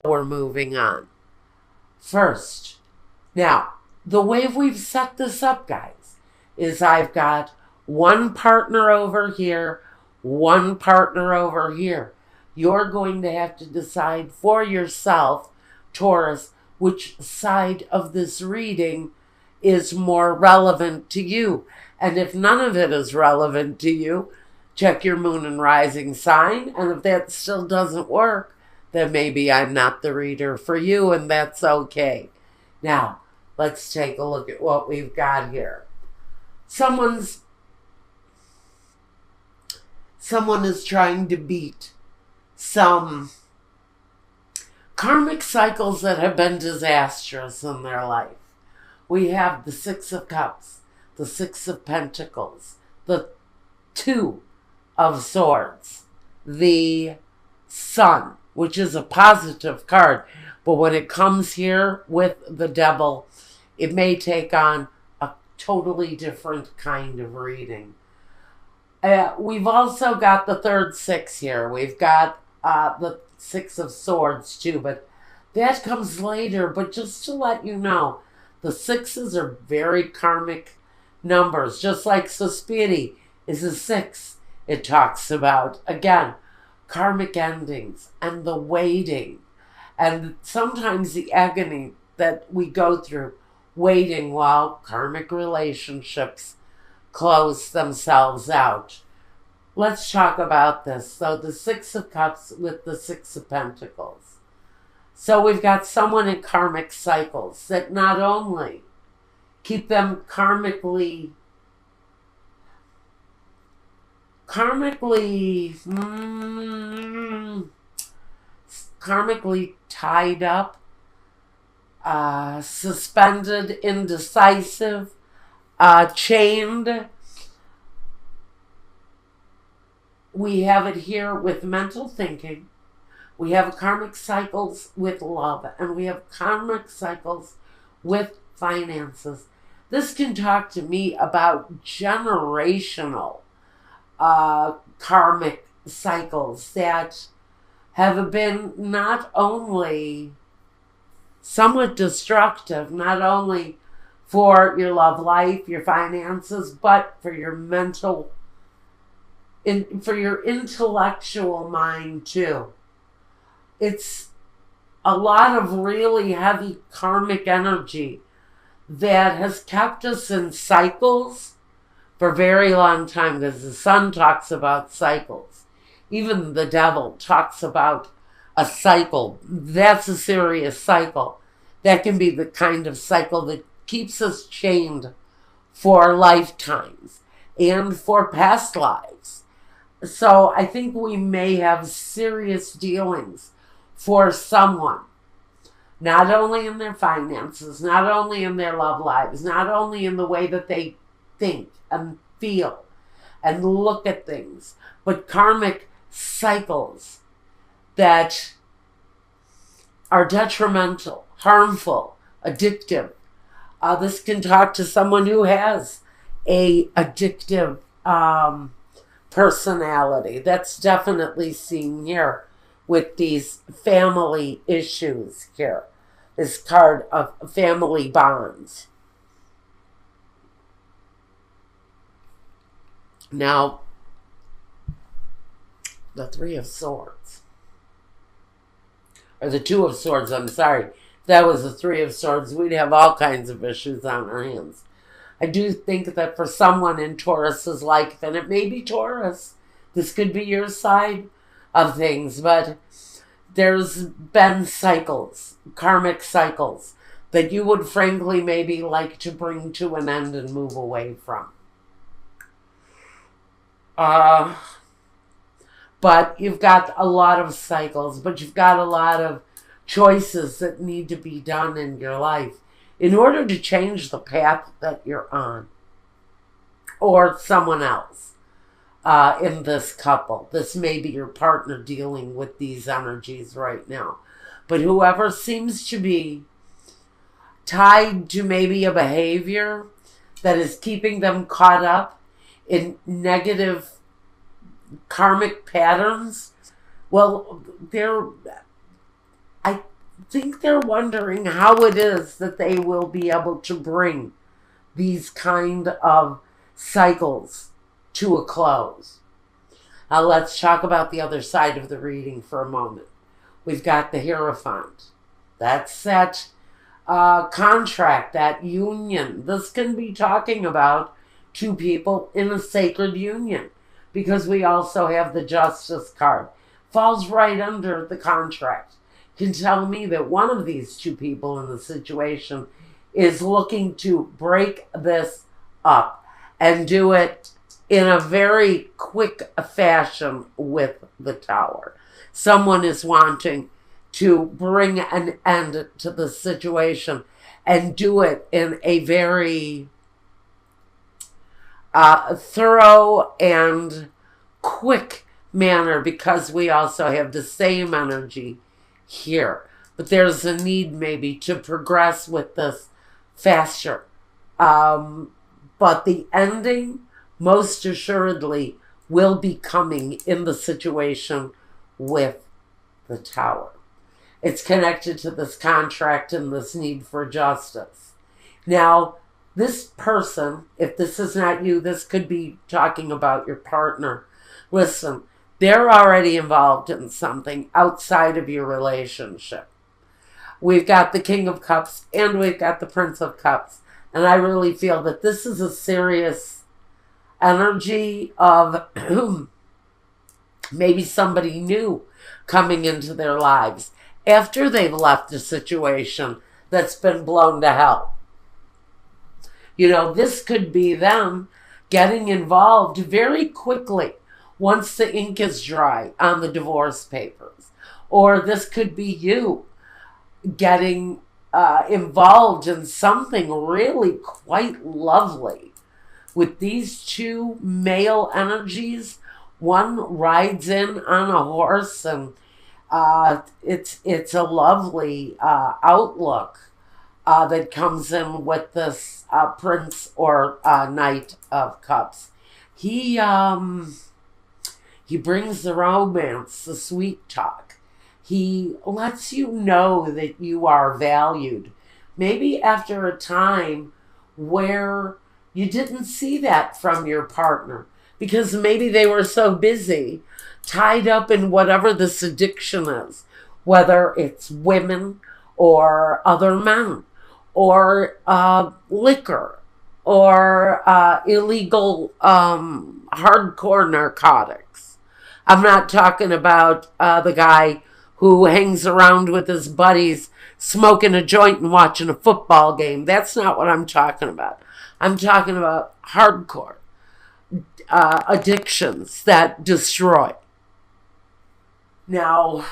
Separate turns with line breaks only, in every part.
we're moving on. First, now, the way we've set this up, guys, is I've got one partner over here, one partner over here. You're going to have to decide for yourself, Taurus, which side of this reading is more relevant to you. And if none of it is relevant to you, check your moon and rising sign. And if that still doesn't work, then maybe I'm not the reader for you, and that's okay. Now, let's take a look at what we've got here. Someone is trying to beat some karmic cycles that have been disastrous in their life. We have the Six of Cups, the Six of Pentacles, the Two of Swords, the Sun, which is a positive card. But when it comes here with the Devil, it may take on a totally different kind of reading. We've also got the third six here. We've got the Six of Swords too, but that comes later. But just to let you know, the sixes are very karmic numbers. Just like Suspiri is a six. It talks about, again, karmic endings and the waiting. And sometimes the agony that we go through waiting while karmic relationships close themselves out. Let's talk about this. So the Six of Cups with the Six of Pentacles. So we've got someone in karmic cycles that not only keep them karmically tied up, suspended, indecisive, chained. We have it here with mental thinking. We have karmic cycles with love, and we have karmic cycles with finances. This can talk to me about generational karmic cycles that have been not only somewhat destructive, not only for your love life, your finances, but for your mental, for your intellectual mind too. It's a lot of really heavy karmic energy that has kept us in cycles for a very long time, because the Sun talks about cycles. Even the Devil talks about a cycle. That's a serious cycle. That can be the kind of cycle that keeps us chained for lifetimes and for past lives. So I think we may have serious dealings for someone, not only in their finances, not only in their love lives, not only in the way that they think and feel and look at things, but karmic cycles that are detrimental, harmful, addictive. This can talk to someone who has a addictive personality. That's definitely seen here with these family issues here. This card of family bonds. Now, the Three of Swords. Or the Two of Swords, I'm sorry. If that was the Three of Swords, we'd have all kinds of issues on our hands. I do think that for someone in Taurus's life, and it may be Taurus, this could be your side of things, but there's been cycles, karmic cycles, that you would frankly maybe like to bring to an end and move away from. But you've got a lot of cycles, but you've got a lot of choices that need to be done in your life in order to change the path that you're on, or someone else in this couple. This may be your partner dealing with these energies right now. But whoever seems to be tied to maybe a behavior that is keeping them caught up in negative karmic patterns, well, think they're wondering how it is that they will be able to bring these kind of cycles to a close. Let's talk about the other side of the reading for a moment. We've got the Hierophant. That's that contract, that union. This can be talking about two people in a sacred union, because we also have the Justice card. Falls right under the contract. Can tell me that one of these two people in the situation is looking to break this up and do it in a very quick fashion with the Tower. Someone is wanting to bring an end to the situation and do it in a very thorough and quick manner, because we also have the same energy here. But there's a need maybe to progress with this faster. But the ending most assuredly will be coming in the situation with the Tower. It's connected to this contract and this need for justice. Now, this person, if this is not you, this could be talking about your partner. Listen, they're already involved in something outside of your relationship. We've got the King of Cups and we've got the Prince of Cups. And I really feel that this is a serious energy of maybe somebody new coming into their lives after they've left a situation that's been blown to hell. You know, this could be them getting involved very quickly once the ink is dry on the divorce papers. Or this could be you getting involved in something really quite lovely. With these two male energies, one rides in on a horse, and it's a lovely outlook that comes in with this Prince or Knight of Cups. He brings the romance, the sweet talk. He lets you know that you are valued. Maybe after a time where you didn't see that from your partner, because maybe they were so busy, tied up in whatever this addiction is, whether it's women or other men or liquor or illegal hardcore narcotics. I'm not talking about the guy who hangs around with his buddies smoking a joint and watching a football game. That's not what I'm talking about. I'm talking about hardcore addictions that destroy. Now,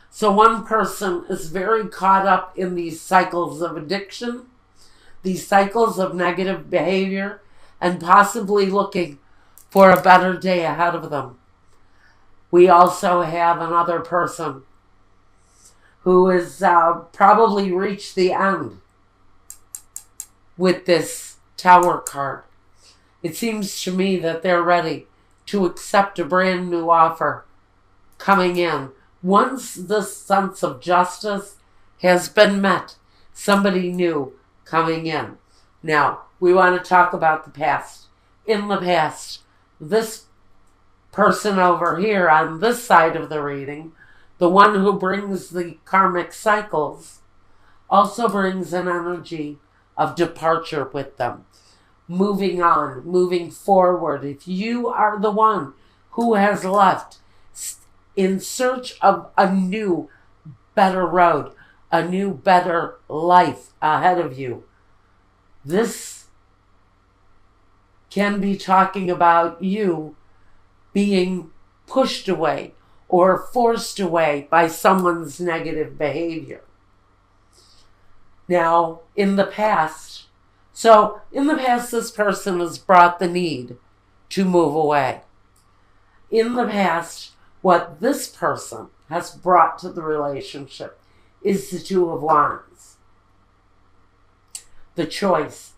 so one person is very caught up in these cycles of addiction, these cycles of negative behavior, and possibly looking for a better day ahead of them. We also have another person who has probably reached the end with this Tower card. It seems to me that they're ready to accept a brand new offer coming in. Once the sense of justice has been met, somebody new coming in. Now, we want to talk about the past. In the past, this person over here on this side of the reading, the one who brings the karmic cycles, also brings an energy of departure with them. Moving on, moving forward. If you are the one who has left in search of a new, better road, a new, better life ahead of you, this can be talking about you being pushed away or forced away by someone's negative behavior. Now, in the past, this person has brought the need to move away. In the past, what this person has brought to the relationship is the Two of Wands. The choice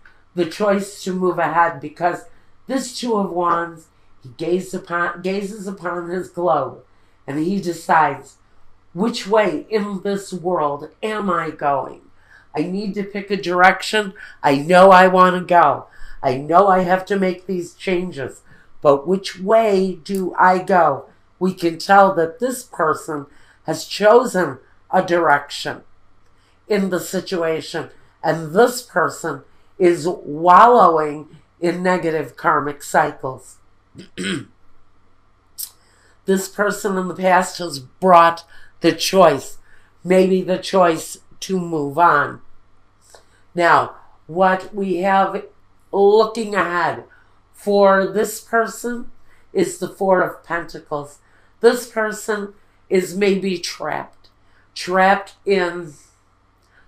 to move ahead, because this Two of Wands He gazes upon his globe, and he decides, which way in this world am I going? I need to pick a direction. I know I want to go. I know I have to make these changes. But which way do I go? We can tell that this person has chosen a direction in the situation, and this person is wallowing in negative karmic cycles. This person in the past has brought the choice, maybe the choice to move on. Now, what we have looking ahead for this person is the Four of Pentacles. This person is maybe trapped in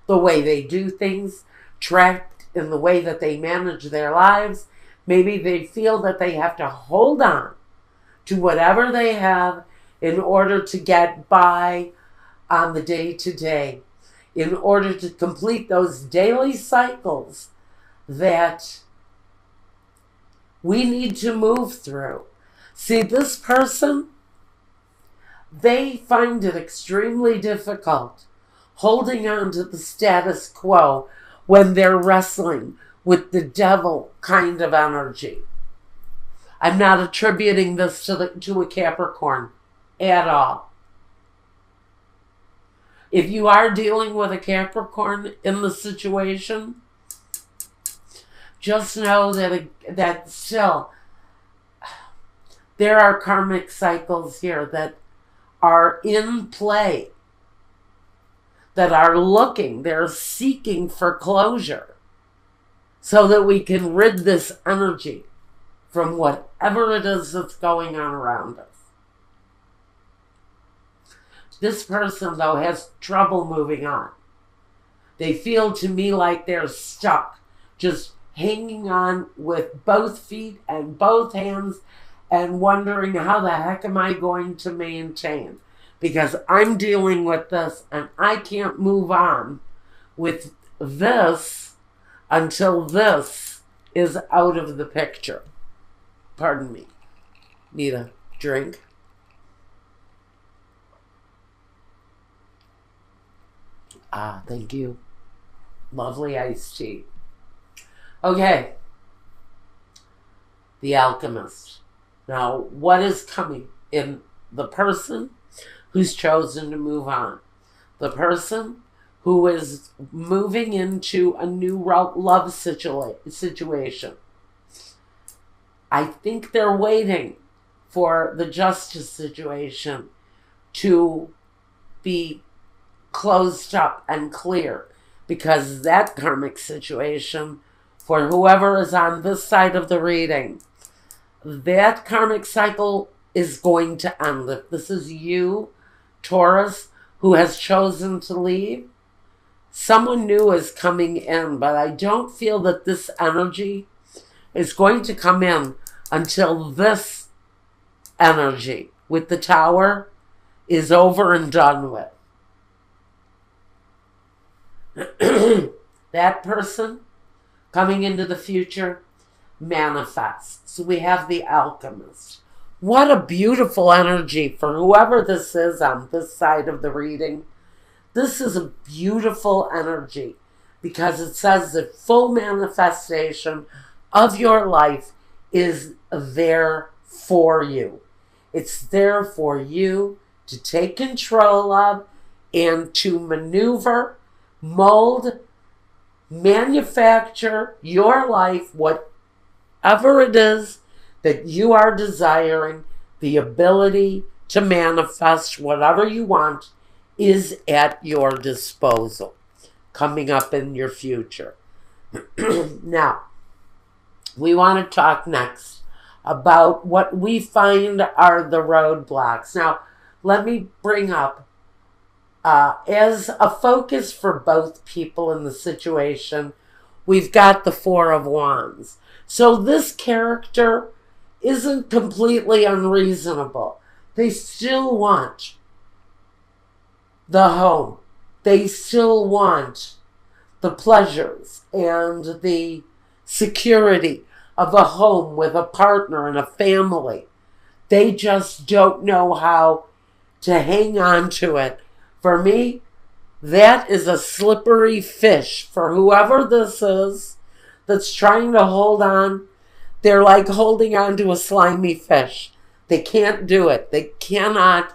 the way they do things, trapped in the way that they manage their lives. Maybe they feel that they have to hold on to whatever they have in order to get by on the day-to-day, in order to complete those daily cycles that we need to move through. See, this person, they find it extremely difficult holding on to the status quo when they're wrestling with the devil kind of energy. I'm not attributing this to a Capricorn at all. If you are dealing with a Capricorn in the situation, just know that still there are karmic cycles here that are in play, that are looking, they're seeking for closure so that we can rid this energy from whatever it is that's going on around us. This person, though, has trouble moving on. They feel to me like they're stuck, just hanging on with both feet and both hands and wondering, how the heck am I going to maintain? Because I'm dealing with this and I can't move on with this until this is out of the picture. Pardon me. Need a drink? Ah, thank you. Lovely iced tea. Okay. The Alchemist. Now, what is coming in the person who's chosen to move on? The person who is moving into a new love situation. I think they're waiting for the justice situation to be closed up and clear, because that karmic situation, for whoever is on this side of the reading, that karmic cycle is going to end. If this is you, Taurus, who has chosen to leave, someone new is coming in, but I don't feel that this energy is going to come in until this energy with the Tower is over and done with. That person coming into the future manifests. So we have the Alchemist. What a beautiful energy for whoever this is on this side of the reading. This is a beautiful energy because it says that full manifestation of your life is there for you. It's there for you to take control of and to maneuver, mold, manufacture your life, whatever it is that you are desiring. The ability to manifest whatever you want is at your disposal coming up in your future. Now, we want to talk next about what we find are the roadblocks. Now, let me bring up, as a focus for both people in the situation, we've got the Four of Wands. So this character isn't completely unreasonable. They still want the home. They still want the pleasures and the security of a home with a partner and a family. They just don't know how to hang on to it. For me, that is a slippery fish for whoever this is that's trying to hold on. They're like holding on to a slimy fish. They can't do it. They cannot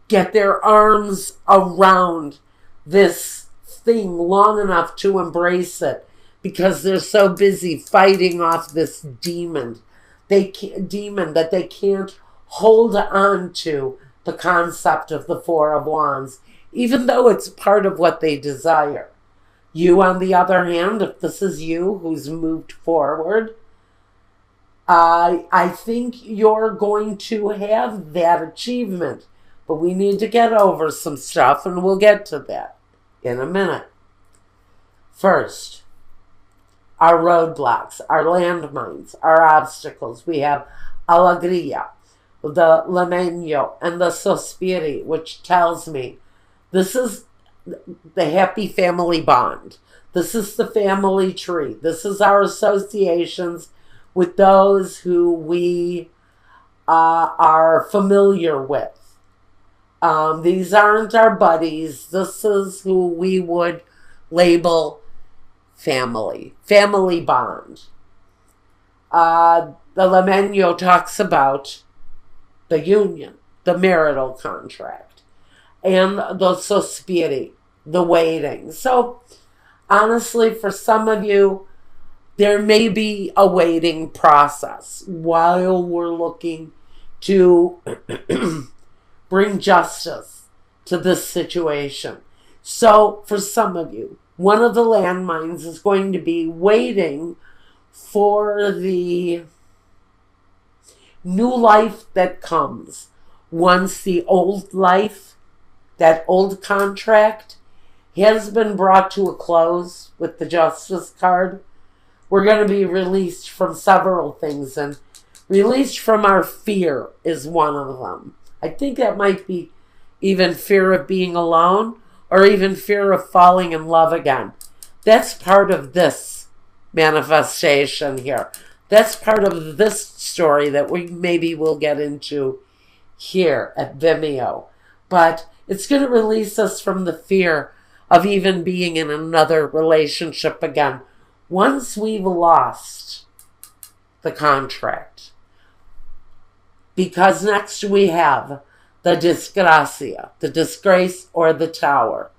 get their arms around this thing long enough to embrace it because they're so busy fighting off this demon. Demon that they can't hold on to the concept of the Four of Wands, even though it's part of what they desire. You, on the other hand, if this is you who's moved forward, I think you're going to have that achievement. But we need to get over some stuff, and we'll get to that in a minute. First, our roadblocks, our landmines, our obstacles. We have alegria, the lamento, and the sospiri, which tells me this is the happy family bond. This is the family tree. This is our associations with those who we are familiar with. These aren't our buddies. This is who we would label family bond. The lamento talks about the union, the marital contract, and the sospiri, the waiting. So, honestly, for some of you, there may be a waiting process while we're looking to bring justice to this situation. So, for some of you, one of the landmines is going to be waiting for the new life that comes once the old life, that old contract, has been brought to a close with the Justice card. We're going to be released from several things, and released from our fear is one of them. I think that might be even fear of being alone or even fear of falling in love again. That's part of this manifestation here. That's part of this story that we maybe will get into here at Vimeo. But it's going to release us from the fear of even being in another relationship again once we've lost the contract. Because next we have the disgrazia, the disgrace or the tower,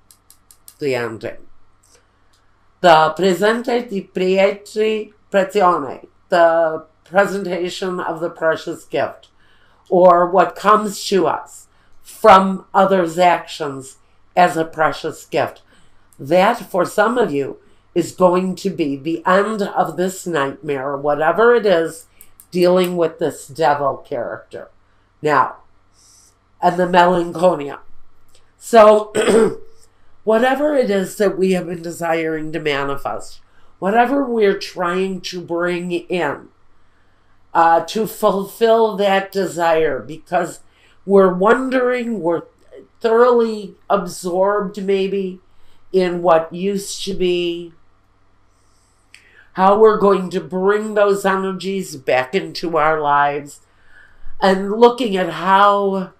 the ending. The presente di prieti prezione, the presentation of the precious gift, or what comes to us from others' actions as a precious gift. That, for some of you, is going to be the end of this nightmare, whatever it is, dealing with this devil character. Now, and the melancholia. So, whatever it is that we have been desiring to manifest, whatever we're trying to bring in, to fulfill that desire, because we're wondering, we're thoroughly absorbed maybe in what used to be, how we're going to bring those energies back into our lives, and looking at how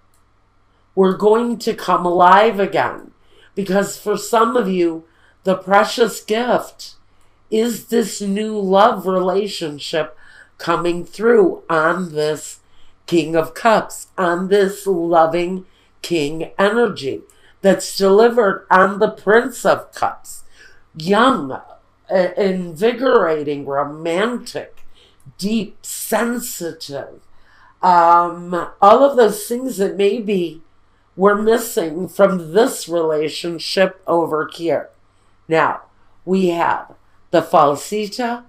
we're going to come alive again. Because for some of you, the precious gift is this new love relationship coming through on this King of Cups, on this loving King energy that's delivered on the Prince of Cups. Young, invigorating, romantic, deep, sensitive. All of those things that maybe we're missing from this relationship over here. Now, we have the falsita,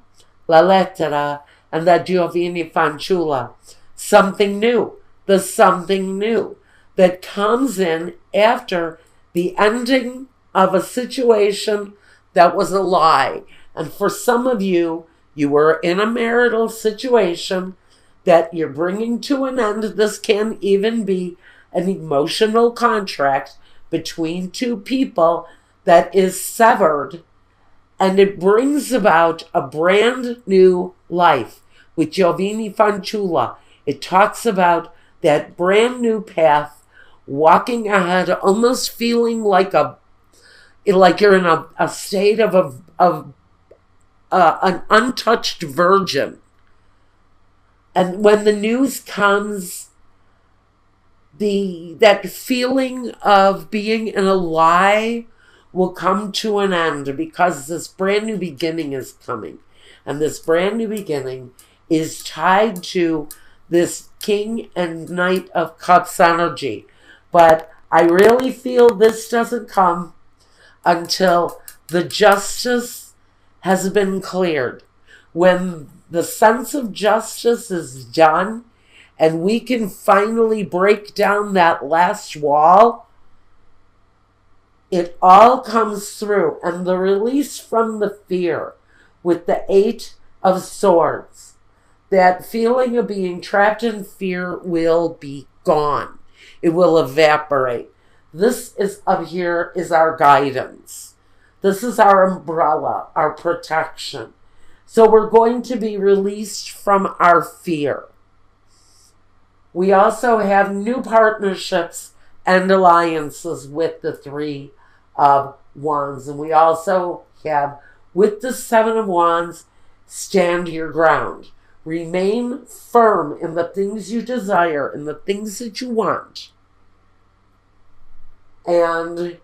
la lettera, and the Giovanni Fanciulla. Something new. The something new that comes in after the ending of a situation that was a lie. And for some of you, you were in a marital situation that you're bringing to an end. This can even be an emotional contract between two people that is severed, and it brings about a brand new life with Giovanni Fanciulla, it talks about that brand new path, walking ahead, almost feeling like you're in a state of an untouched virgin. And when the news comes, that feeling of being in a lie will come to an end, because this brand new beginning is coming. And this brand new beginning is tied to this King and Knight of Cups energy. But I really feel this doesn't come until the justice has been cleared. When the sense of justice is done and we can finally break down that last wall, it all comes through. And the release from the fear with the 8 of Swords, that feeling of being trapped in fear will be gone. It will evaporate. This is up here is our guidance. This is our umbrella, our protection. So we're going to be released from our fear. We also have new partnerships and alliances with the 3 of Wands. And we also have, with the 7 of Wands, stand your ground. Remain firm in the things you desire, in the things that you want. And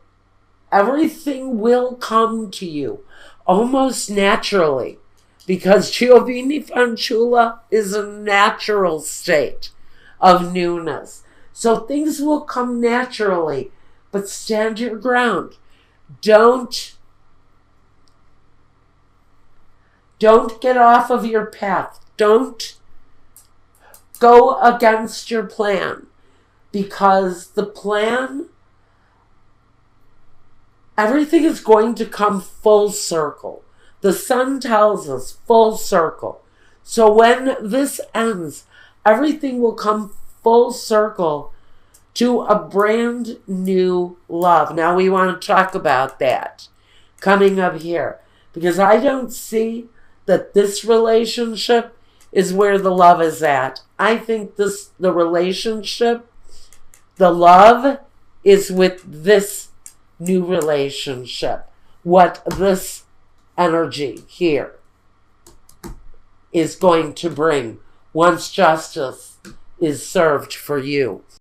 everything will come to you almost naturally, because Giovanni Fanciulla is a natural state of newness. So things will come naturally, but stand your ground. Don't get off of your path. Don't go against your plan, because the plan, everything is going to come full circle. The sun tells us full circle. So when this ends, everything will come full circle to a brand new love. Now we want to talk about that coming up here, because I don't see that this relationship is where the love is at. I think the relationship, the love is with this new relationship. What this energy here is going to bring once justice is served for you.